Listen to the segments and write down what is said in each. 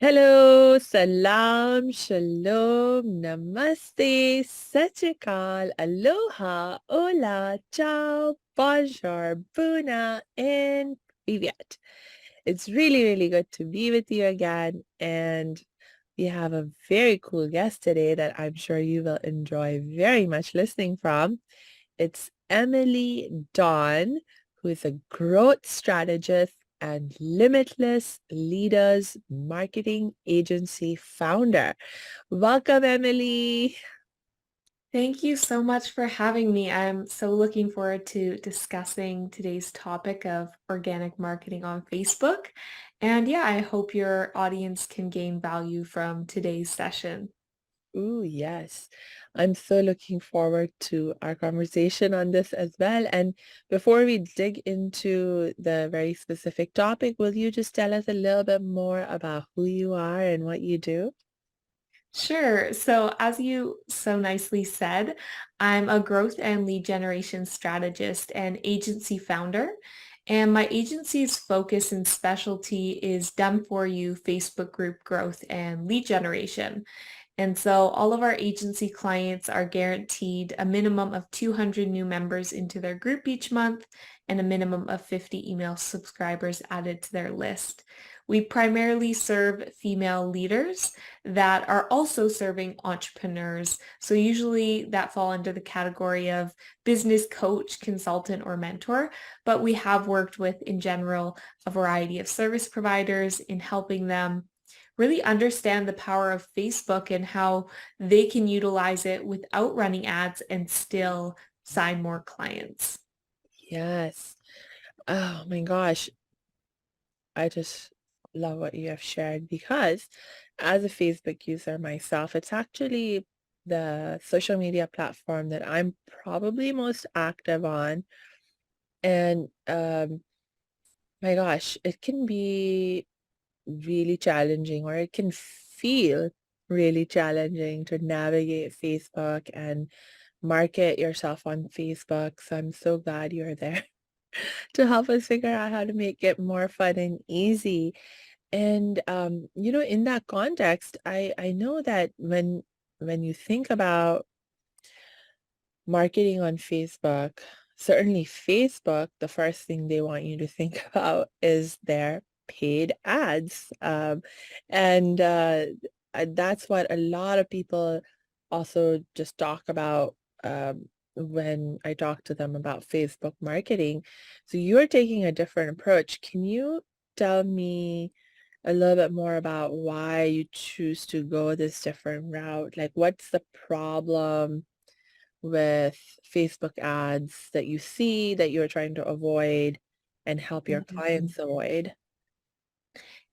Hello, salam, shalom, namaste, satsakal, aloha, hola, ciao, bonjour, buna, and privyat. It's really, really good to be with you again, and we have a very cool guest today that I'm sure you will enjoy very much listening from. It's Emily Dawn, who is a growth strategist and Limitless Leaders Marketing Agency founder. Welcome, Emily. Thank you so much for having me. I'm so looking forward to discussing today's topic of organic marketing on Facebook. And yeah, I hope your audience can gain value from today's session. Ooh, yes. I'm so looking forward to our conversation on this as well. And before we dig into the very specific topic, will you just tell us a little bit more about who you are and what you do? Sure. So as you so nicely said, I'm a growth and lead generation strategist and agency founder. And my agency's focus and specialty is done for you Facebook group growth and lead generation. And so all of our agency clients are guaranteed a minimum of 200 new members into their group each month and a minimum of 50 email subscribers added to their list. We primarily serve female leaders that are also serving entrepreneurs. So usually that fall under the category of business coach, consultant, or mentor. But we have worked with, in general, a variety of service providers in helping them really understand the power of Facebook and how they can utilize it without running ads and still sign more clients. Yes. Oh my gosh. I just love what you have shared because as a Facebook user myself, it's actually the social media platform that I'm probably most active on. And my gosh, it can be really challenging or it can feel really challenging to navigate Facebook and market yourself on Facebook. So I'm so glad you're there to help us figure out how to make it more fun and easy. And in that context, I know that when you think about marketing on Facebook, certainly Facebook, the first thing they want you to think about is their paid ads. And that's what a lot of people also just talk about when I talk to them about Facebook marketing. So you're taking a different approach. Can you tell me a little bit more about why you choose to go this different route? Like, what's the problem with Facebook ads that you see that you're trying to avoid and help your Mhm. clients avoid?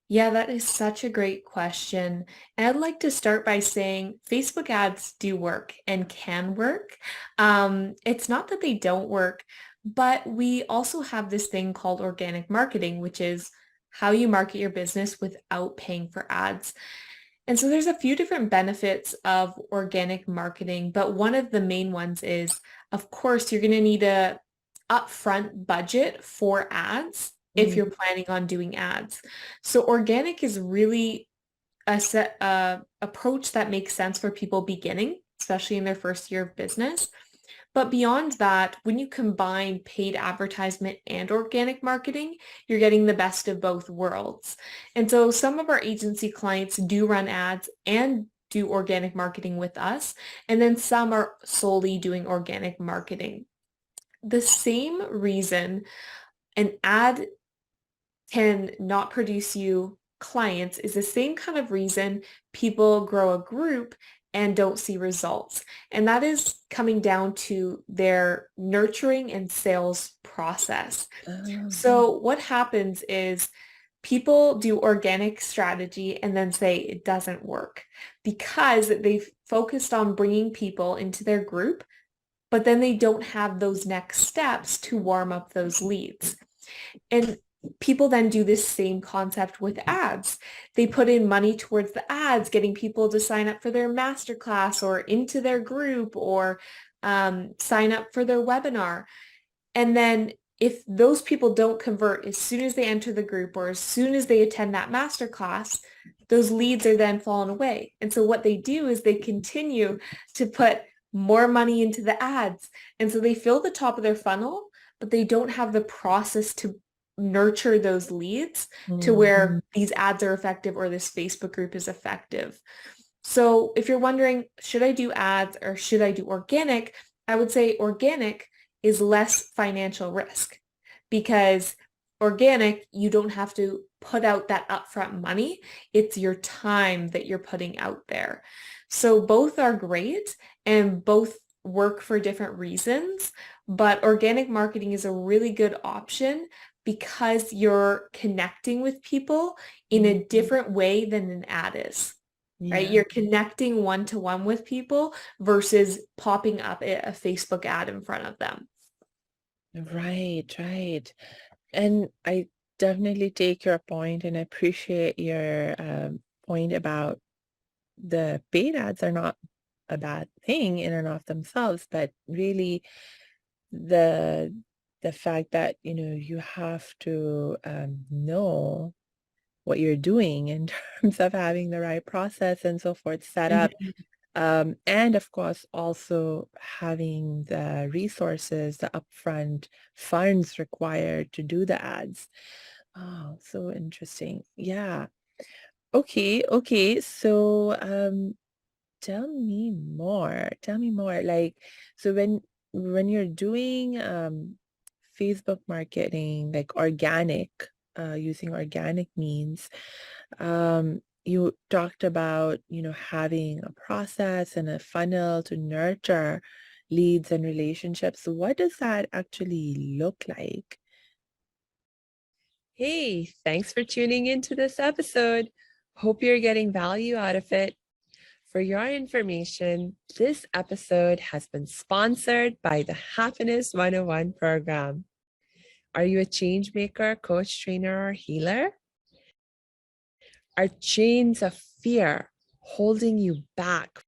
Yeah, that is such a great question. And I'd like to start by saying Facebook ads do work and can work. It's not that they don't work, but we also have this thing called organic marketing, which is how you market your business without paying for ads. And so there's a few different benefits of organic marketing, but one of the main ones is, of course, you're going to need a upfront budget for ads if Mm, you're planning on doing ads. So organic is really a set approach that makes sense for people beginning, especially in their first year of business. But beyond that, when you combine paid advertisement and organic marketing, you're getting the best of both worlds. And so some of our agency clients do run ads and do organic marketing with us, and then some are solely doing organic marketing. The same reason an ad can not produce you clients is the same kind of reason people grow a group and don't see results. And that is coming down to their nurturing and sales process. uh, So what happens is people do organic strategy and then say it doesn't work because they've focused on bringing people into their group, but then they don't have those next steps to warm up those leads. And people then do this same concept with ads. They put in money towards the ads, getting people to sign up for their masterclass or into their group or sign up for their webinar. And then if those people don't convert as soon as they enter the group or as soon as they attend that masterclass, those leads are then falling away. And so what they do is they continue to put more money into the ads. And so they fill the top of their funnel, but they don't have the process to nurture those leads to where these ads are effective or this Facebook group is effective. So if you're wondering, should I do ads or should I do organic? I would say organic is less financial risk because organic, you don't have to put out that upfront money. It's your time that you're putting out there. So both are great and both work for different reasons, but organic marketing is a really good option because you're connecting with people in a different way than an ad is. Right? Yeah. You're connecting one-to-one with people versus popping up a Facebook ad in front of them. Right, right. And I definitely take your point and appreciate your point about the paid ads are not a bad thing in and of themselves, but really the the fact that you have to know what you're doing in terms of having the right process and so forth set up. Mhm. And of course, also having the resources, the upfront funds required to do the ads. Oh, so interesting. Yeah. Okay. Okay. So, tell me more. Tell me more. Like, so when you're doing Facebook marketing, like organic, using organic means, you talked about, having a process and a funnel to nurture leads and relationships. So what does that actually look like? Hey, thanks for tuning into this episode. Hope you're getting value out of it. For your information, this episode has been sponsored by the Happiness 101 program. Are you a change maker, coach, trainer, or healer? Are chains of fear holding you back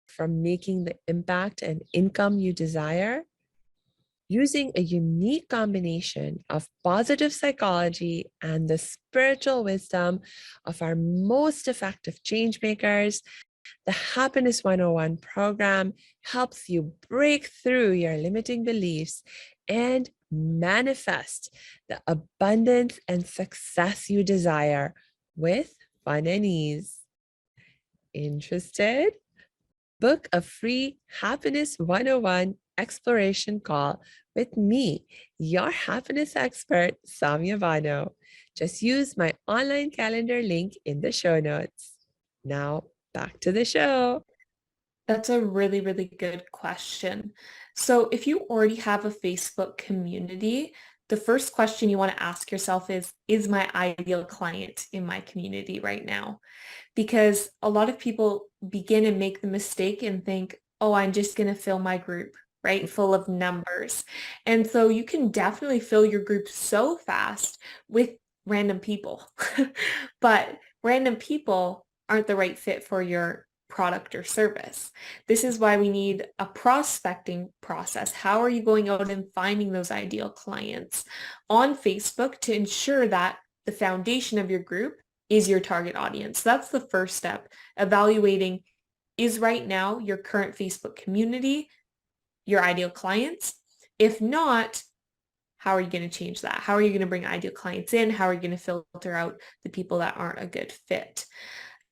from making the impact and income you desire? Using a unique combination of positive psychology and the spiritual wisdom of our most effective change makers, the Happiness 101 program helps you break through your limiting beliefs and manifest the abundance and success you desire with fun and ease. Interested? Book a free Happiness 101 exploration call with me, your happiness expert, Samia Bano. Just use my online calendar link in the show notes. Now, back to the show. That's a really, really good question. So if you already have a Facebook community, the first question you want to ask yourself is my ideal client in my community right now? Because a lot of people begin and make the mistake and think, oh, I'm just going to fill my group, right? Full of numbers. And so you can definitely fill your group so fast with random people, but random people aren't the right fit for your product or service. This is why we need a prospecting process. How are you going out and finding those ideal clients on Facebook to ensure that the foundation of your group is your target audience? So that's the first step. Evaluating, is right now your current Facebook community your ideal clients? If not, how are you going to change that? How are you going to bring ideal clients in? How are you going to filter out the people that aren't a good fit?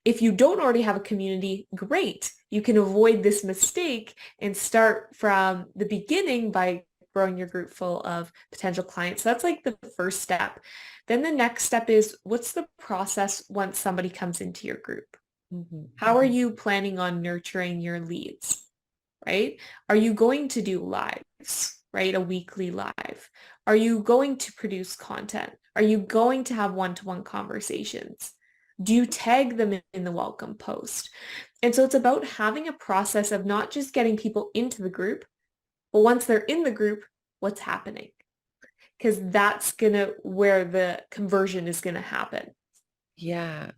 If you don't already have a community, great. You can avoid this mistake and start from the beginning by growing your group full of potential clients. So that's like the first step. Then the next step is, what's the process once somebody comes into your group? Mhm. How are you planning on nurturing your leads, right? Are you going to do lives, right? A weekly live? Are you going to produce content? Are you going to have one-to-one conversations? Do you tag them in the welcome post? And so it's about having a process of not just getting people into the group, but once they're in the group, what's happening? Because that's gonna where the conversion is gonna happen. Yeah.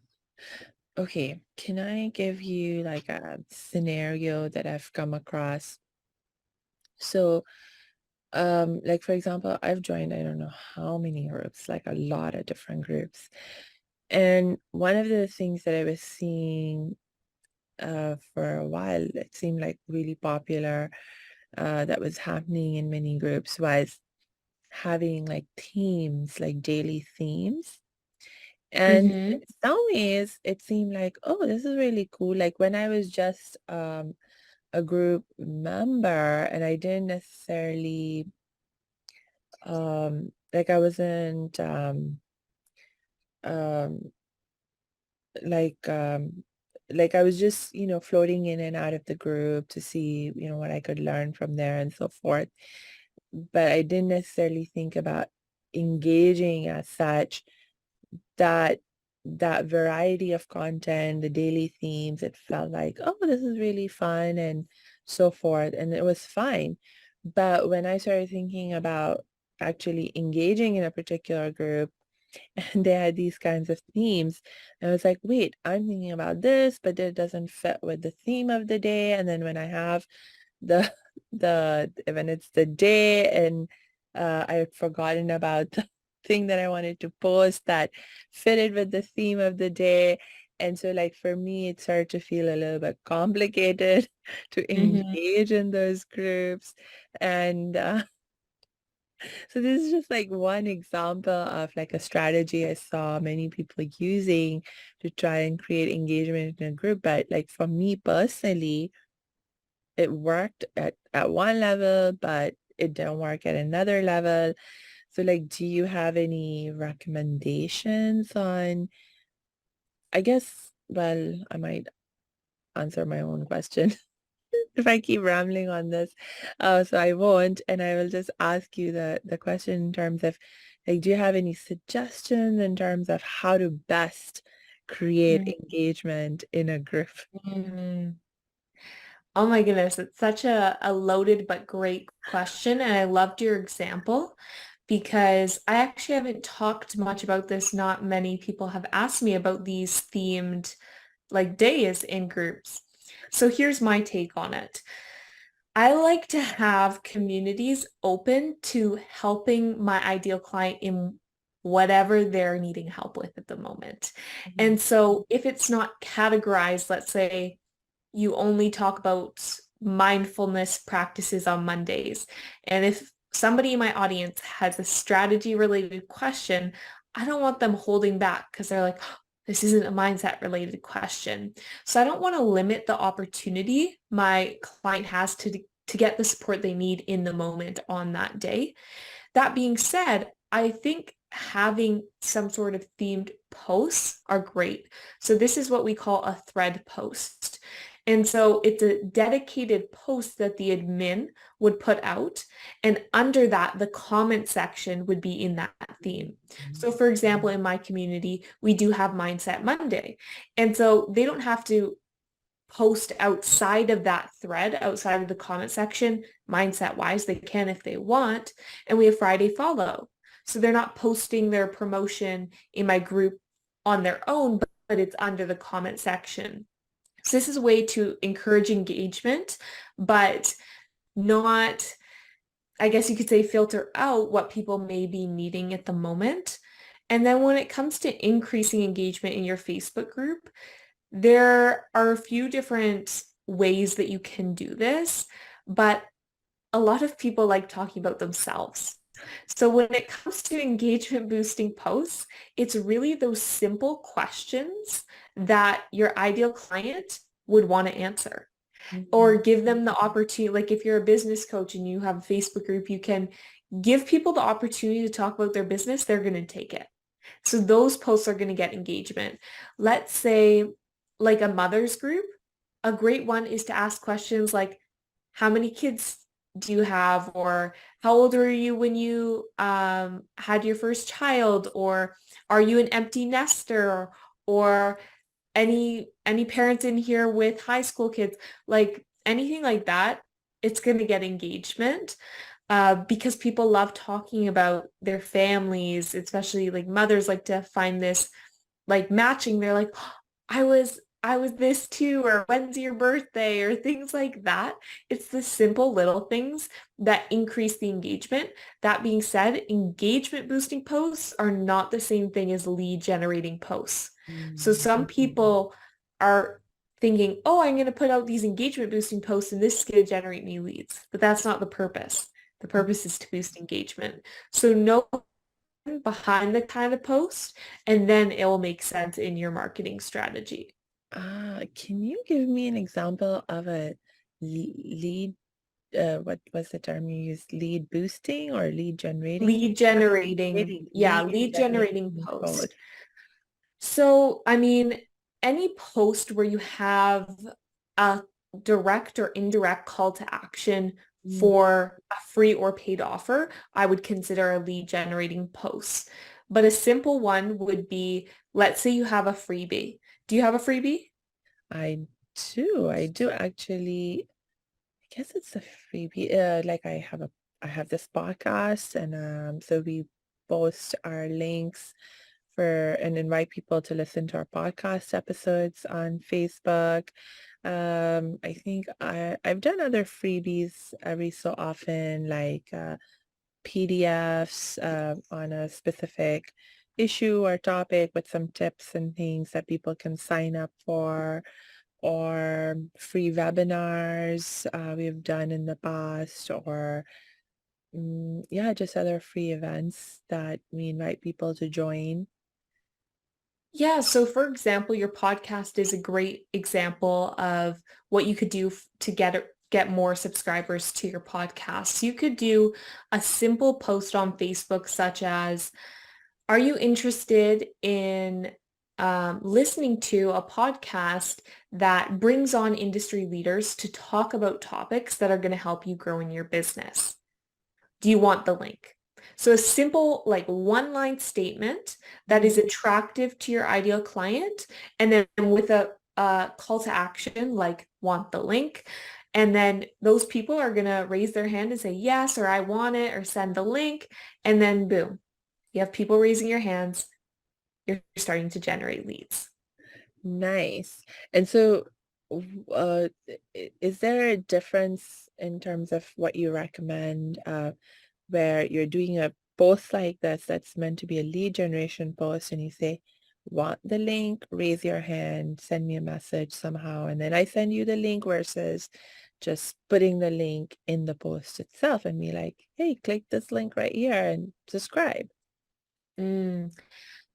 Okay. Can I give you like a scenario that I've come across? So, like for example, I've joined I don't know how many groups, like a lot of different groups. And one of the things that I was seeing for a while, it seemed like really popular, that was happening in many groups was having like themes, like daily themes. And in Mm-hmm. some ways, it seemed like, oh, this is really cool. Like when I was just a group member and I didn't necessarily like I wasn't um like um like I was just, floating in and out of the group to see, what I could learn from there and so forth. But I didn't necessarily think about engaging as such. That that variety of content, the daily themes, it felt like, oh, this is really fun and so forth. And it was fine. But when I started thinking about actually engaging in a particular group and they had these kinds of themes, I was like, wait, I'm thinking about this, but it doesn't fit with the theme of the day. And then when I have the when it's the day and I had forgotten about the thing that I wanted to post that fitted with the theme of the day. And so like for me, it started to feel a little bit complicated to Mm-hmm. engage in those groups. And so this is just like one example of like a strategy I saw many people using to try and create engagement in a group. But like for me personally, it worked at one level, but it didn't work at another level. So like, do you have any recommendations on, I guess, well, I might answer my own question if I keep rambling on this. So I won't, and I will just ask you the question in terms of like, do you have any suggestions in terms of how to best create engagement in a group? Mm-hmm. Oh my goodness, it's such a loaded but great question. And I loved your example because I actually haven't talked much about this. Not many people have asked me about these themed like days in groups. So here's my take on it. I like to have communities open to helping my ideal client in whatever they're needing help with at the moment. Mhm. And so if it's not categorized, let's say you only talk about mindfulness practices on Mondays. And if somebody in my audience has a strategy related question, I don't want them holding back because they're like, "Oh, this isn't a mindset related question." So I don't want to limit the opportunity my client has to get the support they need in the moment on that day. That being said, I think having some sort of themed posts are great. So this is what we call a thread post. And so it's a dedicated post that the admin would put out. And under that, the comment section would be in that theme. So for example, in my community, we do have Mindset Monday. And so they don't have to post outside of that thread, outside of the comment section, mindset wise, they can if they want. And we have Friday follow. So they're not posting their promotion in my group on their own, but it's under the comment section. So this is a way to encourage engagement, but not, I guess you could say, filter out what people may be needing at the moment. And then when it comes to increasing engagement in your Facebook group, there are a few different ways that you can do this, but a lot of people like talking about themselves. So when it comes to engagement boosting posts, it's really those simple questions that your ideal client would want to answer or Mhm. give them the opportunity. Like if you're a business coach and you have a Facebook group, you can give people the opportunity to talk about their business. They're going to take it. So those posts are going to get engagement. Let's say like a mother's group, a great one is to ask questions like, how many kids do you have? Or how old were you when you had your first child? Or are you an empty nester? Or any parents in here with high school kids? Like anything like that, it's going to get engagement because people love talking about their families, especially like mothers like to find this like matching. They're like, I I was this too, or when's your birthday, or things like that. It's the simple little things that increase the engagement. That being said, engagement boosting posts are not the same thing as lead generating posts. So Mm. some people are thinking, oh, I'm going to put out these engagement boosting posts and this is going to generate me leads. But that's not the purpose. The purpose is to boost engagement. So know behind the kind of post, and then it will make sense in your marketing strategy. Can you give me an example of a lead, what was the term you used? Lead boosting or lead generating? Lead generating Generating post. post. So, I mean, any post where you have a direct or indirect call to action Mm, for a free or paid offer, I would consider a lead generating post. But a simple one would be, let's say you have a freebie. Do you have a freebie? I I do actually. I guess it's a freebie. Like I have this podcast, and so we post our links for and invite people to listen to our podcast episodes on Facebook. I think I've done other freebies every so often, like PDFs on a specific issue or topic with some tips and things that people can sign up for, or free webinars we've done in the past, or yeah, just other free events that we invite people to join. Yeah, so for example, your podcast is a great example of what you could do to get more subscribers to your podcast. You could do a simple post on Facebook such as, are you interested in listening to a podcast that brings on industry leaders to talk about topics that are going to help you grow in your business? Do you want the link? So a simple like one line statement that Mm. is attractive to your ideal client, and then with a call to action like want the link. And then those people are going to raise their hand and say yes, or I want it, or send the link. And then boom, you have people raising your hands. You're starting to generate leads. Nice. And so, is there a difference in terms of what you recommend, where you're doing a post like this that's meant to be a lead generation post, and you say, want the link, raise your hand, send me a message somehow, and then I send you the link, versus just putting the link in the post itself and be like, hey, click this link right here and subscribe. Mm.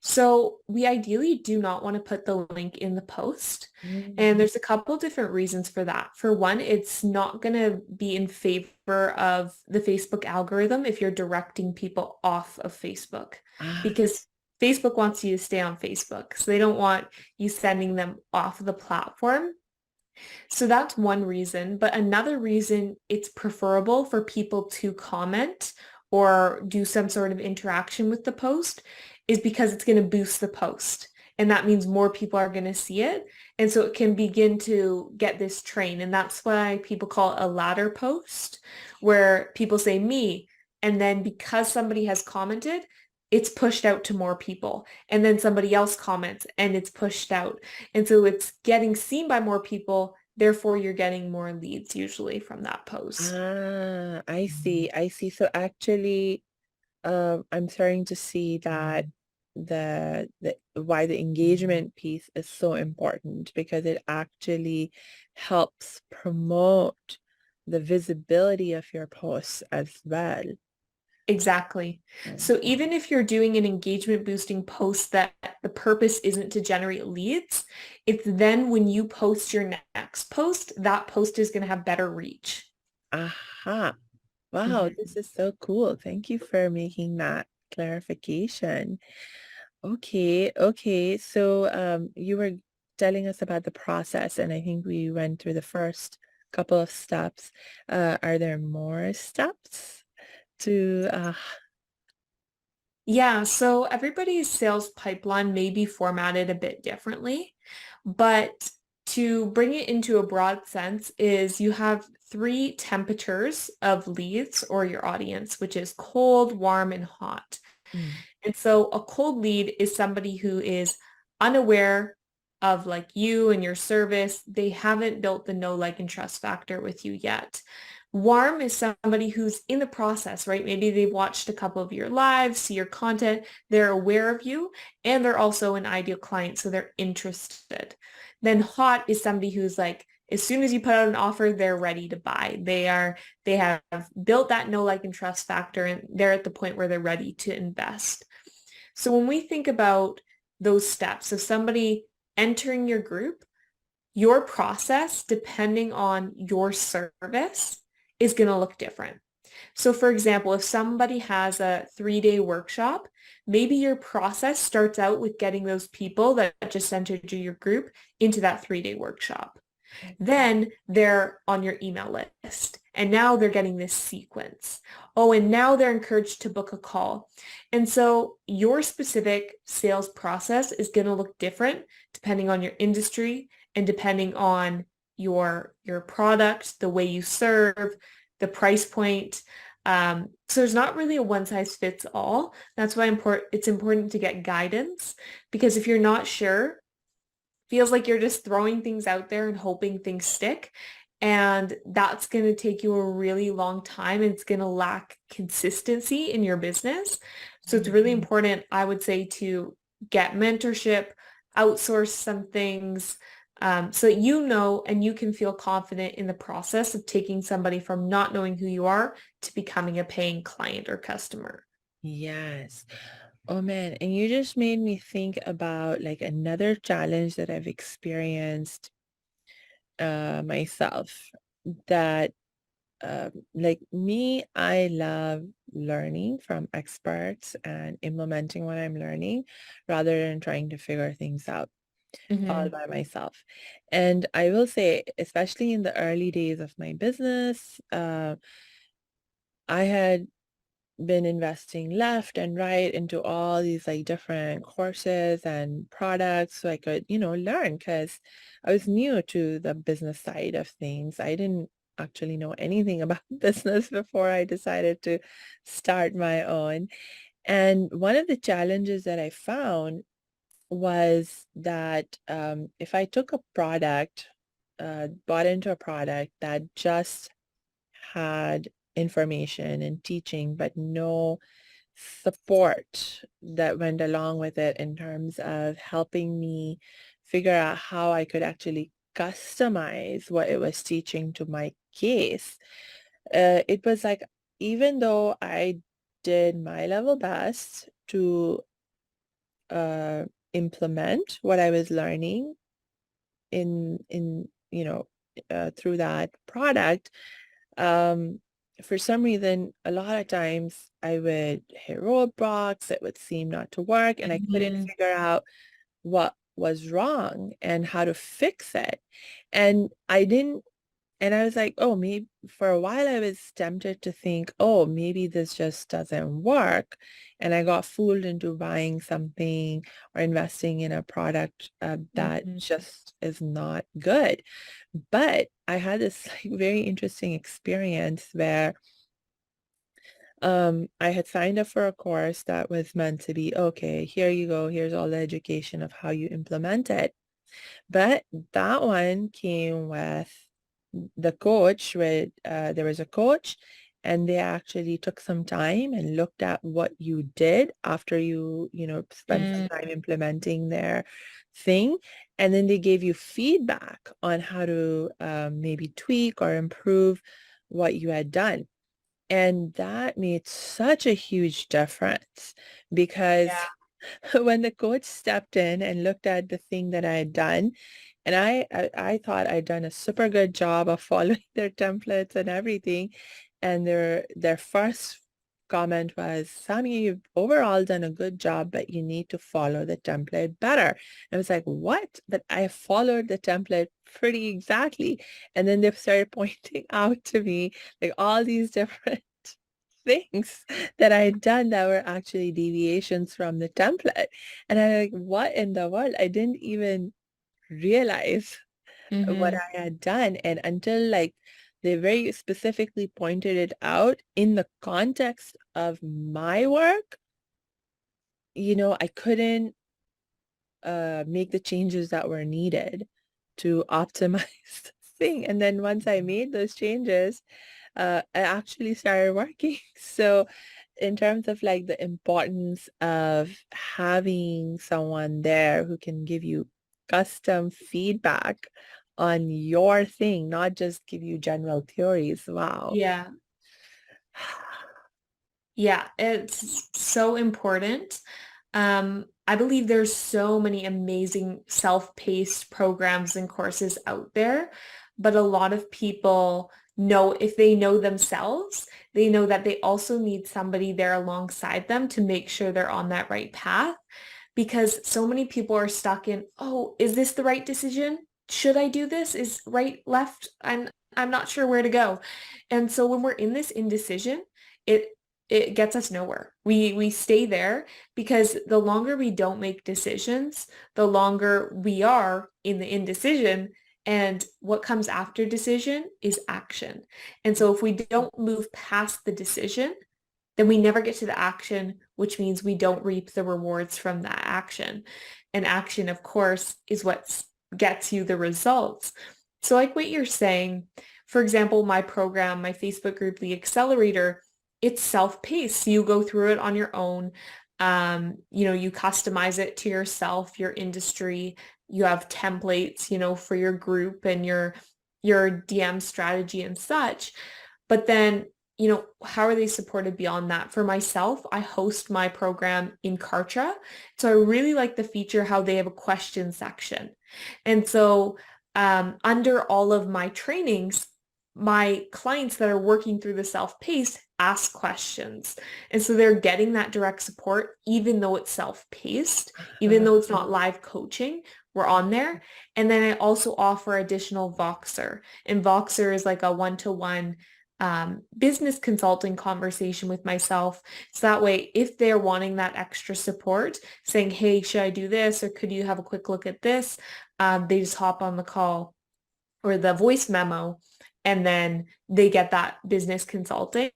So we ideally do not want to put the link in the post. And Mm. there's a couple different reasons for that. For one, it's not going to be in favor of the Facebook algorithm if you're directing people off of Facebook, Ah, because Facebook wants you to stay on Facebook. So they don't want you sending them off the platform. So that's one reason. But another reason it's preferable for people to comment or do some sort of interaction with the post is because it's going to boost the post. And that means more people are going to see it. And so it can begin to get this train. And that's why people call it a ladder post, where people say me. And then because somebody has commented, it's pushed out to more people. And then somebody else comments and it's pushed out. And so it's getting seen by more people. Therefore, you're getting more leads usually from that post. I see. I see. So actually, I'm starting to see that the why the engagement piece is so important, because it actually helps promote the visibility of your posts as well. Exactly. Mm. So even if you're doing an engagement boosting post that the purpose isn't to generate leads, it's then when you post your next post, that post is going to have better reach. Aha. Wow, Mhm. this is so cool. Thank you for making that clarification. Okay, okay. So you were telling us about the process, and I think we went through the first couple of steps. Are there more steps to Yeah, so everybody's sales pipeline may be formatted a bit differently, but to bring it into a broad sense is you have three temperatures of leads or your audience, which is cold, warm, and hot. mm, And so a cold lead is somebody who is unaware of like you and your service, they haven't built the know, like, and trust factor with you yet. Warm is somebody who's in the process, right? Maybe they've watched a couple of your lives, see your content, they're aware of you, and they're also an ideal client, so they're interested. Then hot is somebody who's like, as soon as you put out an offer, they're ready to buy. They have built that know, like, and trust factor, and they're at the point where they're ready to invest. So when we think about those steps of somebody entering your group, your process, depending on your service, is going to look different. So for example, if somebody has a 3-day workshop, maybe your process starts out with getting those people that just entered your group into that 3-day workshop. Then they're on your email list. And now they're getting this sequence. Oh, and now they're encouraged to book a call. And so your specific sales process is going to look different depending on your industry and depending on your product, the way you serve, the price point. So there's not really a one size fits all. That's why it's important to get guidance, because if you're not sure, feels like you're just throwing things out there and hoping things stick. And that's going to take you a really long time. It's going to lack consistency in your business. So it's really important, I would say, to get mentorship, outsource some things, so that you know and you can feel confident in the process of taking somebody from not knowing who you are to becoming a paying client or customer. Yes. Oh man, and you just made me think about like another challenge that I've experienced myself, that like me, I love learning from experts and implementing what I'm learning rather than trying to figure things out all Mm-hmm. by myself. And I will say, especially in the early days of my business, I had been investing left and right into all these like different courses and products so I could, learn, because I was new to the business side of things. I didn't actually know anything about business before I decided to start my own. And one of the challenges that I found was that if I took a product, bought into a product that just had information and teaching, but no support that went along with it in terms of helping me figure out how I could actually customize what it was teaching to my case. It was like, even though I did my level best to uh, implement what I was learning in through that product, um, for some reason, a lot of times I would hit roadblocks that would seem not to work, and I couldn't Mm-hmm. figure out what was wrong and how to fix it. And I didn't, and I was like, oh, maybe for a while I was tempted to think, oh, maybe this just doesn't work. And I got fooled into buying something or investing in a product that Mm-hmm. just is not good. But I had this like very interesting experience where I had signed up for a course that was meant to be, okay, here you go, here's all the education of how you implement it. But that one came with the coach, with there was a coach, and they actually took some time and looked at what you did after you spent some time implementing their thing. And then they gave you feedback on how to maybe tweak or improve what you had done. And that made such a huge difference, because Yeah. when the coach stepped in and looked at the thing that I had done, and I thought I'd done a super good job of following their templates and everything. And their first comment was, Samia, you've overall done a good job, but you need to follow the template better. And I was like, what? But I followed the template pretty exactly. And then they started pointing out to me like all these different things that I had done that were actually deviations from the template. And I'm like, what in the world? I didn't even realize what Mm-hmm. I had done. And until like they very specifically pointed it out in the context of my work, I couldn't make the changes that were needed to optimize the thing. And then once I made those changes, it actually started working. So in terms of like the importance of having someone there who can give you custom feedback on your thing, not just give you general theories. Wow. Yeah. Yeah, it's so important. I believe there's so many amazing self-paced programs and courses out there, but a lot of people know if they know themselves, they know that they also need somebody there alongside them to make sure they're on that right path because so many people are stuck in, oh, is this the right decision? Should I do this? Is right, left? I'm not sure where to go. And so when we're in this indecision, it it gets us nowhere. We stay there because the longer we don't make decisions, the longer we are in the indecision. And what comes after decision is action. And so if we don't move past the decision, then we never get to the action, which means we don't reap the rewards from that action. And action, of course, is what gets you the results. So like what you're saying, for example, my program, my Facebook group, the Accelerator, it's self-paced. So you go through it on your own. You customize it to yourself, your industry. You have templates, for your group and your DM strategy and such. But then how are they supported beyond that? For myself, I host my program in Kartra. So I really like the feature how they have a question section. And so under all of my trainings, my clients that are working through the self-paced ask questions. And so they're getting that direct support, even though it's self-paced, even though it's not live coaching, we're on there. And then I also offer additional Voxer. And Voxer is like a one-to-one business consulting conversation with myself. So that way, if they're wanting that extra support, saying, hey, should I do this? Or could you have a quick look at this? They just hop on the call or the voice memo, and then they get that business consulting.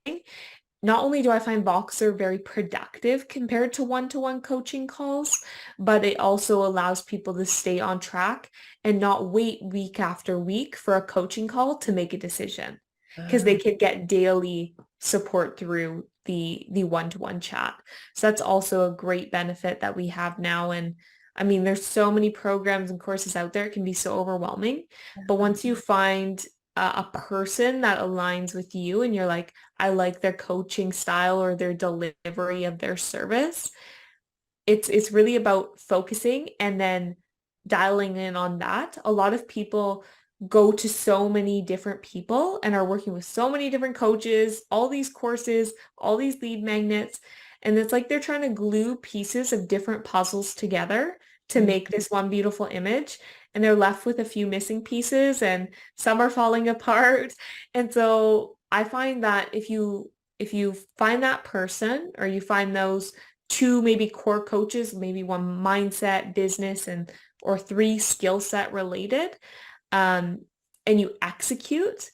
Not only do I find Voxer very productive compared to one-to-one coaching calls, but it also allows people to stay on track and not wait week after week for a coaching call to make a decision because they can get daily support through the one-to-one chat. So that's also a great benefit that we have now. And I mean, there's so many programs and courses out there. It can be so overwhelming. But once you find a person that aligns with you and you're like, I like their coaching style or their delivery of their service, it's really about focusing and then dialing in on that. A lot of people go to so many different people and are working with so many different coaches, all these courses, all these lead magnets. And it's like they're trying to glue pieces of different puzzles together to make this one beautiful image. And they're left with a few missing pieces and some are falling apart. And so I find that if you find that person or you find those two maybe core coaches, maybe one mindset, business, and or three skill set related, um, and you execute,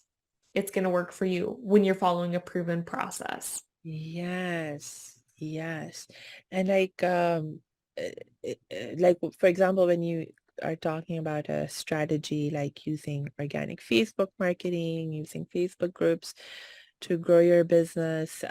it's going to work for you when you're following a proven process. Yes, yes. And like like for example, when you are talking about a strategy like using organic Facebook marketing, using Facebook groups to grow your business,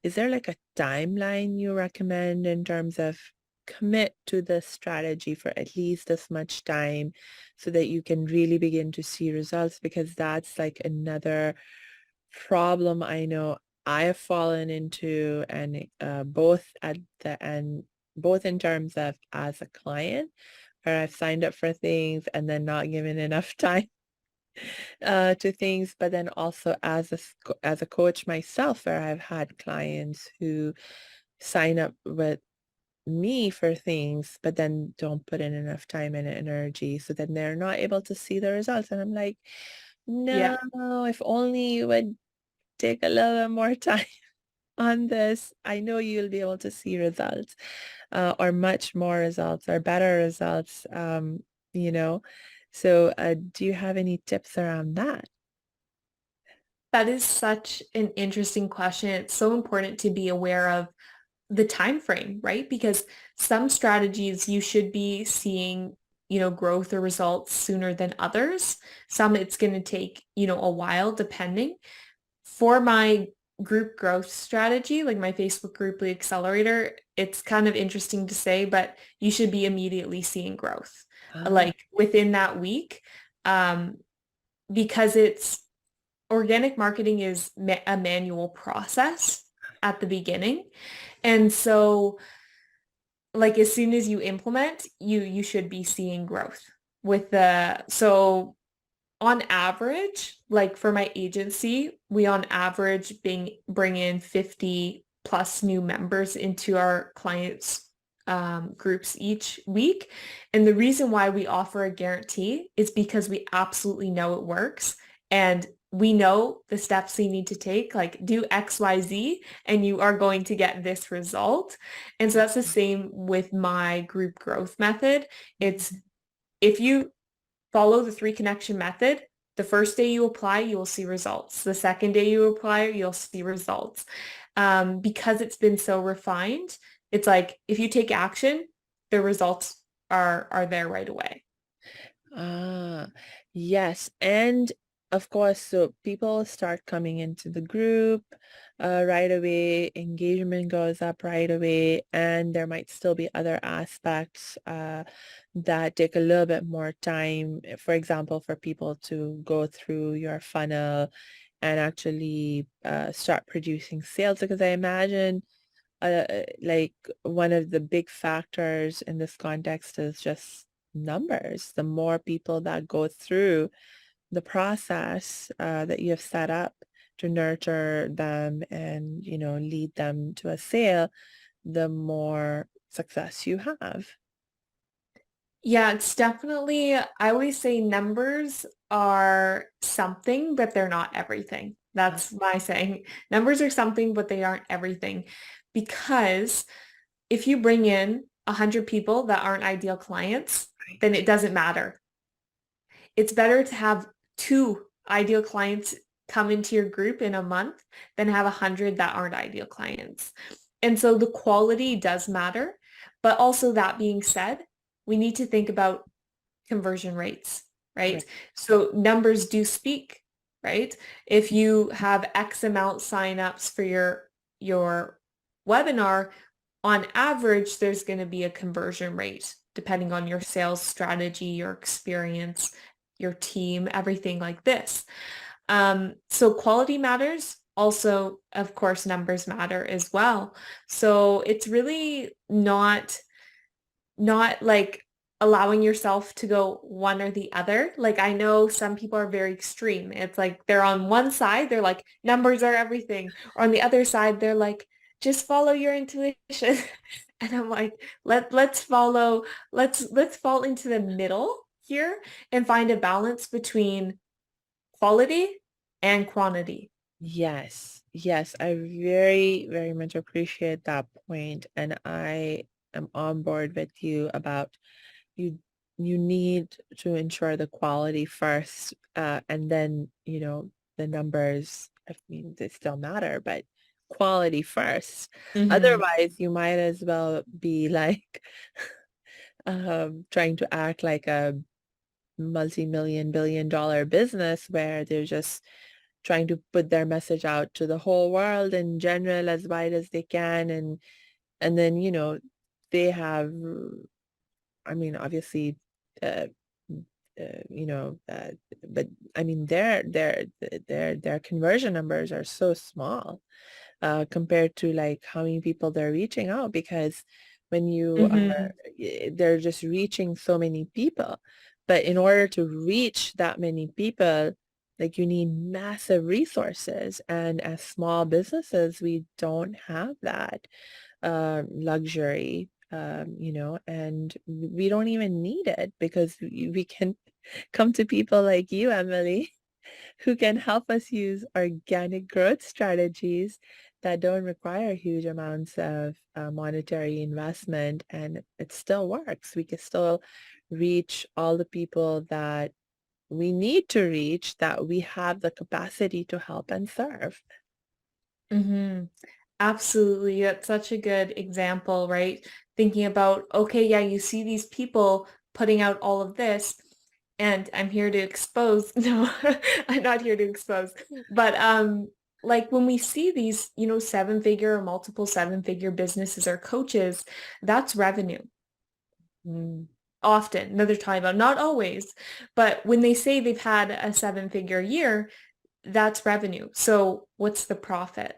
is there like a timeline you recommend in terms of commit to the strategy for at least this much time so that you can really begin to see results? Because that's like another problem I know I have fallen into, and both at the end, both in terms of as a client, where I've signed up for things and then not given enough time to things, but then also as as a coach myself, where I've had clients who sign up with me for things, but then don't put in enough time and energy, so then they're not able to see the results. And I'm like, no, Yeah. if only you would take a little bit more time on this. I know you'll be able to see results, or much more results or better results, you know. So, do you have any tips around that? That is such an interesting question. It's so important to be aware of the time frame, right? Because some strategies you should be seeing, growth or results sooner than others. Some it's going to take, a while depending. For my group growth strategy, like my Facebook group lead accelerator, it's kind of interesting to say, but you should be immediately seeing growth Ah, like within that week. Um, because it's organic marketing is a manual process at the beginning. And so like as soon as you implement, you should be seeing growth with the so on average, like for my agency, we on average bring in 50 plus new members into our clients groups each week. And the reason why we offer a guarantee is because we absolutely know it works. And we know the steps you need to take, like do X, Y, Z, and you are going to get this result. And so that's the same with my group growth method. It's if you follow the three connection method. The first day you apply, you will see results. The second day you apply, you'll see results. Because it's been so refined, it's like if you take action, the results are there right away. ah, yes. And of course, so people start coming into the group right away, engagement goes up right away, and there might still be other aspects that take a little bit more time. For example, for people to go through your funnel and actually start producing sales, because I imagine like one of the big factors in this context is just numbers. The more people that go through the process that you have set up to nurture them and, lead them to a sale, the more success you have. Yeah, it's definitely, I always say numbers are something, but they're not everything. That's my saying. Numbers are something, but they aren't everything. Because if you bring in 100 people that aren't ideal clients, then it doesn't matter. It's better to have two ideal clients come into your group in a month than have 100 that aren't ideal clients. And so the quality does matter. But also that being said, we need to think about conversion rates, Right. right? So numbers do speak, right? If you have X amount signups for your webinar, on average, there's going to be a conversion rate depending on your sales strategy, your experience, your team, everything like this. So quality matters. Also, of course, numbers matter as well. So it's really not like allowing yourself to go one or the other. Like I know some people are very extreme. It's like they're on one side, they're like numbers are everything. Or on the other side, they're like just follow your intuition. And I'm like, let's fall into the middle here and find a balance between quality and quantity. Yes, yes, I very, very much appreciate that point, and I am on board with you about you you need to ensure the quality first, and then, the numbers, I mean, they still matter, but quality first. Hmm. Otherwise, you might as well be like trying to act like a multi-million billion dollar business where they're just trying to put their message out to the whole world in general as wide as they can, and then they have, I mean, obviously, uh, you know, but I mean, their conversion numbers are so small compared to like how many people they're reaching out, because when you are, Hmm. they're just reaching so many people. But in order to reach that many people, like you need massive resources. And as small businesses, we don't have that luxury, and we don't even need it because we can come to people like you, Emily, who can help us use organic growth strategies that don't require huge amounts of monetary investment, and it still works. We can still reach all the people that we need to reach, that we have the capacity to help and serve. Hmm. Absolutely. That's such a good example, right? Thinking about, okay, yeah, you see these people putting out all of this, and I'm here to expose. No, I'm not here to expose. But like when we see these, seven-figure or multiple seven-figure businesses or coaches, that's revenue. Mm, Often, that they're talking about, not always, but when they say they've had a seven-figure year, that's revenue. So what's the profit,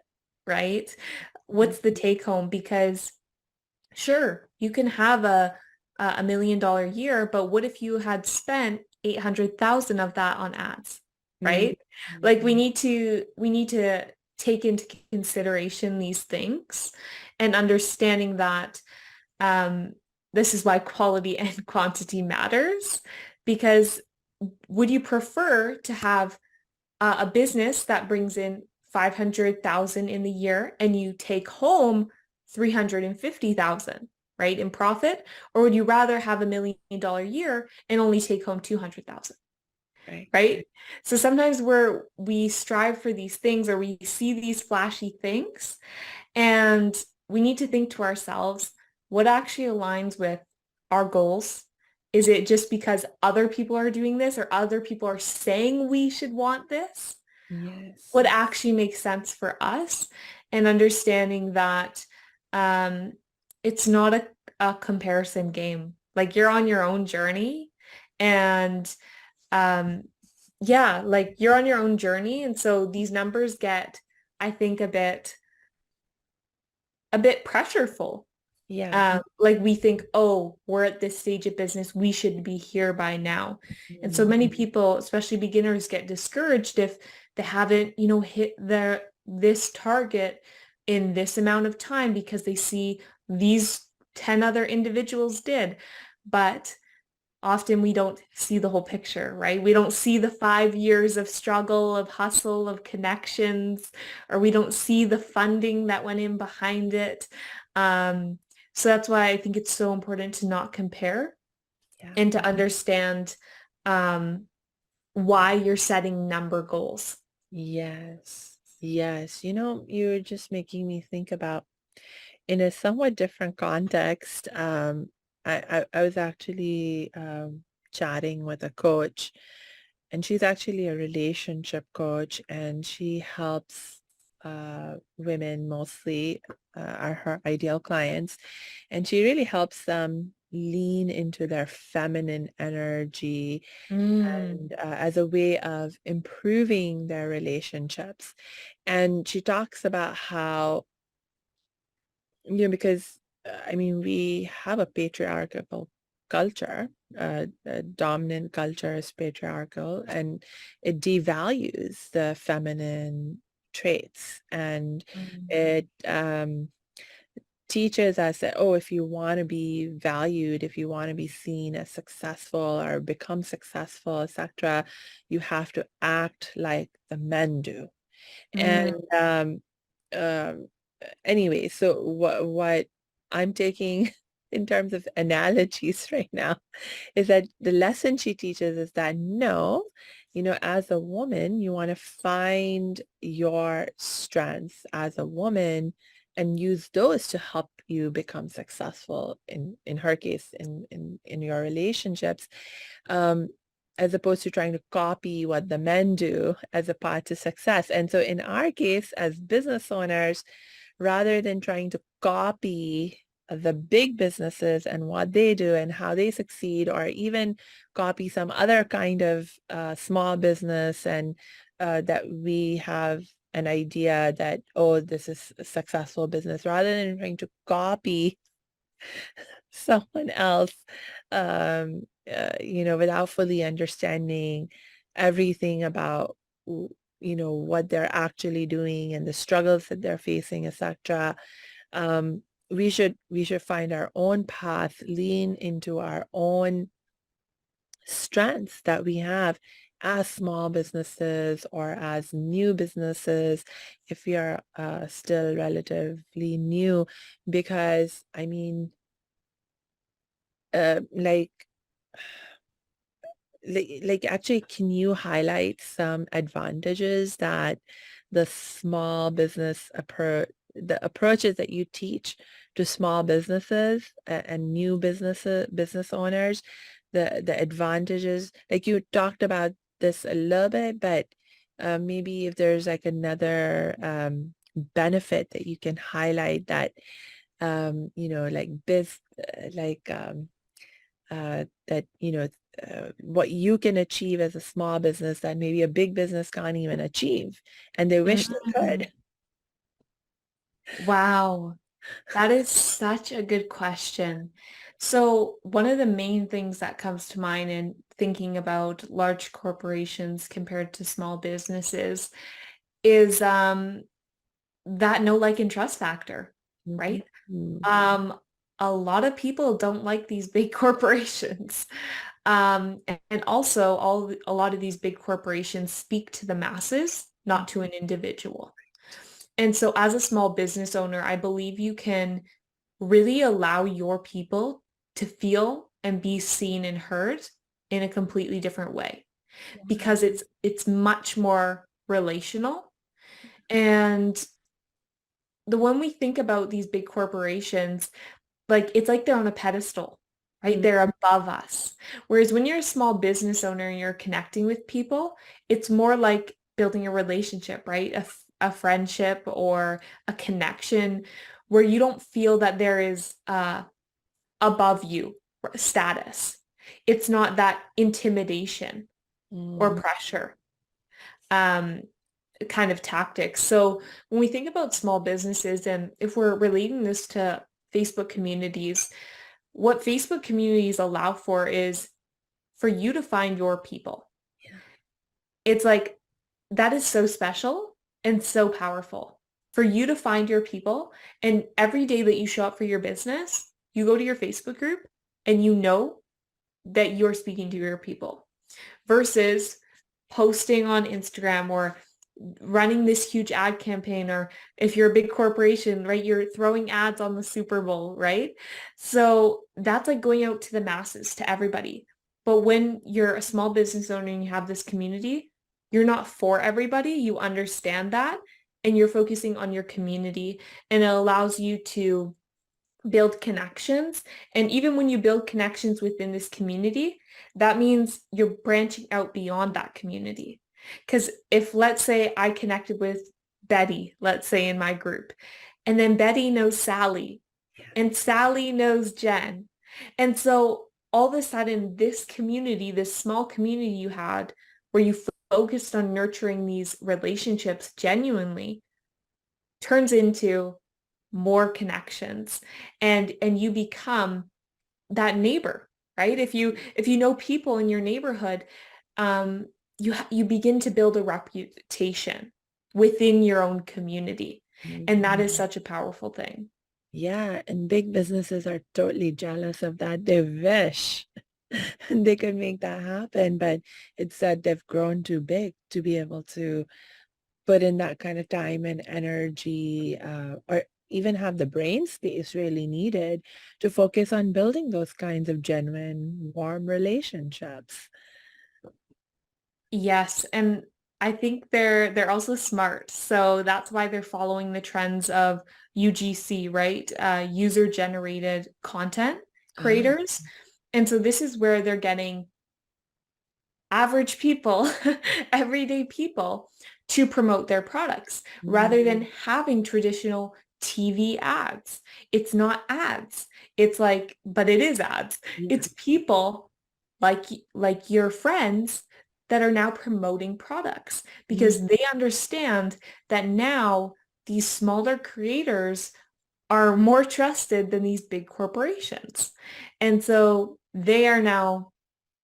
right? mm, What's the take home? Because sure, you can have a $1 million year, but what if you had spent 800,000 of that on ads, mm, right? Like mm, we need to take into consideration these things and understanding that um, this is why quality and quantity matters, because would you prefer to have a business that brings in 500,000 in the year and you take home 350,000, right, in profit? Or would you rather have $1 million year and only take home 200,000, right. right? So sometimes we strive for these things or we see these flashy things and we need to think to ourselves, what actually aligns with our goals? Is it just because other people are doing this or other people are saying we should want this? Yes. What actually makes sense for us? And understanding that um, it's not a comparison game. Like you're on your own journey and um, yeah, like you're on your own journey. And so these numbers get, I think, a bit pressureful. Yeah. Like we think, oh, we're at this stage of business, we should be here by now. And so Mm, many people, especially beginners, get discouraged if they haven't, hit this target in this amount of time because they see these 10 other individuals did. But often we don't see the whole picture, right? We don't see the 5 years of struggle, of hustle, of connections, or we don't see the funding that went in behind it. Um, so that's why I think it's so important to not compare yeah. and to understand um, why you're setting number goals. Yes. Yes. You're just making me think about in a somewhat different context. I was actually chatting with a coach, and she's actually a relationship coach, and she helps women mostly are her ideal clients, and she really helps them lean into their feminine energy Mm, and as a way of improving their relationships. And she talks about how, because I mean, we have a patriarchal culture. The dominant culture is patriarchal, and it devalues the feminine traits, and mm, it teaches us that, oh, if you want to be valued, if you want to be seen as successful or become successful, etc., you have to act like the men do. And mm, um, anyway, so what I'm taking in terms of analogies right now is that the lesson she teaches is that no, as a woman, you want to find your strengths as a woman and use those to help you become successful in her case in your relationships, um, as opposed to trying to copy what the men do as a path to success. And so in our case, as business owners, rather than trying to copy the big businesses and what they do and how they succeed, or even copy some other kind of small business and that we have an idea that, oh, this is a successful business, rather than trying to copy someone else, without fully understanding everything about, what they're actually doing and the struggles that they're facing, etc. We should find our own path, lean into our own strengths that we have as small businesses or as new businesses if we are still relatively new, because I mean, like actually, can you highlight some advantages that the small business approach the approaches that you teach to small businesses and new business owners, the advantages, like you talked about this a little bit, but maybe if there's like another benefit that you can highlight that like that what you can achieve as a small business that maybe a big business can't even achieve, and they wish they Mm. could. Wow. That is such a good question. So, one of the main things that comes to mind in thinking about large corporations compared to small businesses is that no like and trust factor, right? Mhm. Um, a lot of people don't like these big corporations. And also a lot of these big corporations speak to the masses, not to an individual. And so as a small business owner, I believe you can really allow your people to feel and be seen and heard in a completely different way because it's much more relational. And the when we think about these big corporations, like it's like they're on a pedestal, right? Mm, They're above us. Whereas when you're a small business owner and you're connecting with people, it's more like building a relationship, right? A friendship or a connection where you don't feel that there is above you status. It's not that intimidation or mm, pressure um, kind of tactics. So when we think about small businesses and if we're relating this to Facebook communities, what Facebook communities allow for is for you to find your people. yeah. It's like that is so special and so powerful for you to find your people. And every day that you show up for your business, you go to your Facebook group and you know that you're speaking to your people versus posting on Instagram or running this huge ad campaign, or if you're a big corporation, right, you're throwing ads on the Super Bowl, right? So that's like going out to the masses, to everybody. But when you're a small business owner and you have this community, you're not for everybody. You understand that and you're focusing on your community, and it allows you to build connections. And even when you build connections within this community, that means you're branching out beyond that community. Because if, let's say, I connected with Betty, let's say in my group, and then Betty knows Sally, and Sally knows Jen. And so all of a sudden, this community, this small community you had, where you focused on nurturing these relationships genuinely, turns into more connections, and you become that neighbor, right? If you know people in your neighborhood, um you begin to build a reputation within your own community, and that is Mhm. such a powerful thing. Yeah, and big businesses are totally jealous of that. They wish they could make that happen, but it's that they've grown too big to be able to put in that kind of time and energy, or even have the brain space really needed to focus on building those kinds of genuine, warm relationships. Yes, and I think they're also smart. So that's why they're following the trends of UGC, right? User generated content Ah, creators. And so this is where they're getting average people, everyday people to promote their products rather than having traditional TV ads. It's not ads. It's like, but it is ads. yeah. It's people like your friends that are now promoting products Mm, because they understand that now these smaller creators are more trusted than these big corporations. And so they are now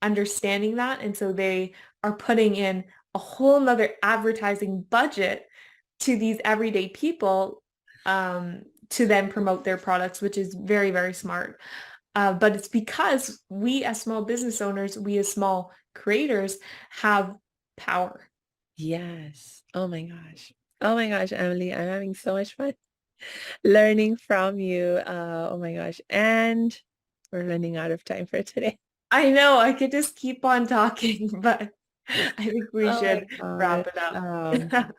understanding that. And so they are putting in a whole nother advertising budget to these everyday people to then promote their products, which is very, very smart. But it's because we as small business owners, we as small creators have power. yes. Oh my gosh. Oh my gosh, Emily, I'm having so much fun learning from you. Oh my gosh. And we're running out of time for today. I know I could just keep on talking, but I think we Oh my should gosh. wrap it up.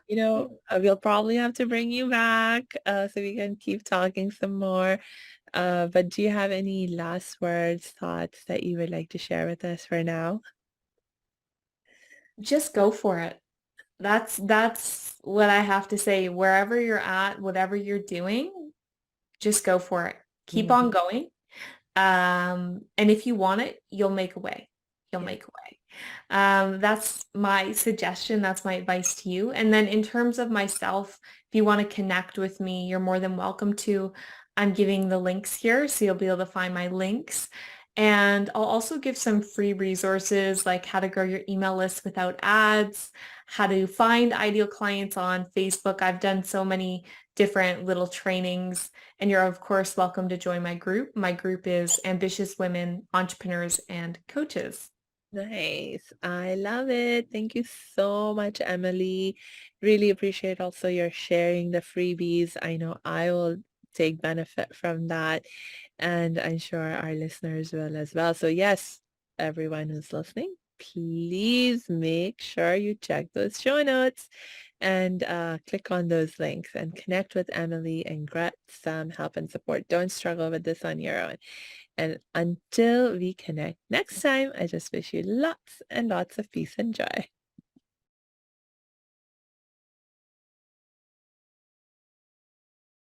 We'll probably have to bring you back so we can keep talking some more. But do you have any last words, thoughts that you would like to share with us for now? Just go for it. That's what I have to say. Wherever you're at, whatever you're doing, just go for it. Keep Mhm. on going. And if you want it, you'll make a way. You'll Yeah. make a way. That's my suggestion. That's my advice to you. And then in terms of myself, if you want to connect with me, you're more than welcome to. I'm giving the links here, so you'll be able to find my links. And I'll also give some free resources like how to grow your email list without ads, how to find ideal clients on Facebook. I've done so many different little trainings, and you're of course welcome to join my group. My group is Ambitious Women, Entrepreneurs, and Coaches. Nice. I love it. Thank you so much, Emily. Really appreciate also your sharing the freebies. I know I will take benefit from that, and I'm sure our listeners will as well. So yes, everyone who's listening, please make sure you check those show notes and click on those links and connect with Emily and get some help and support. Don't struggle with this on your own. And until we connect next time, I just wish you lots and lots of peace and joy.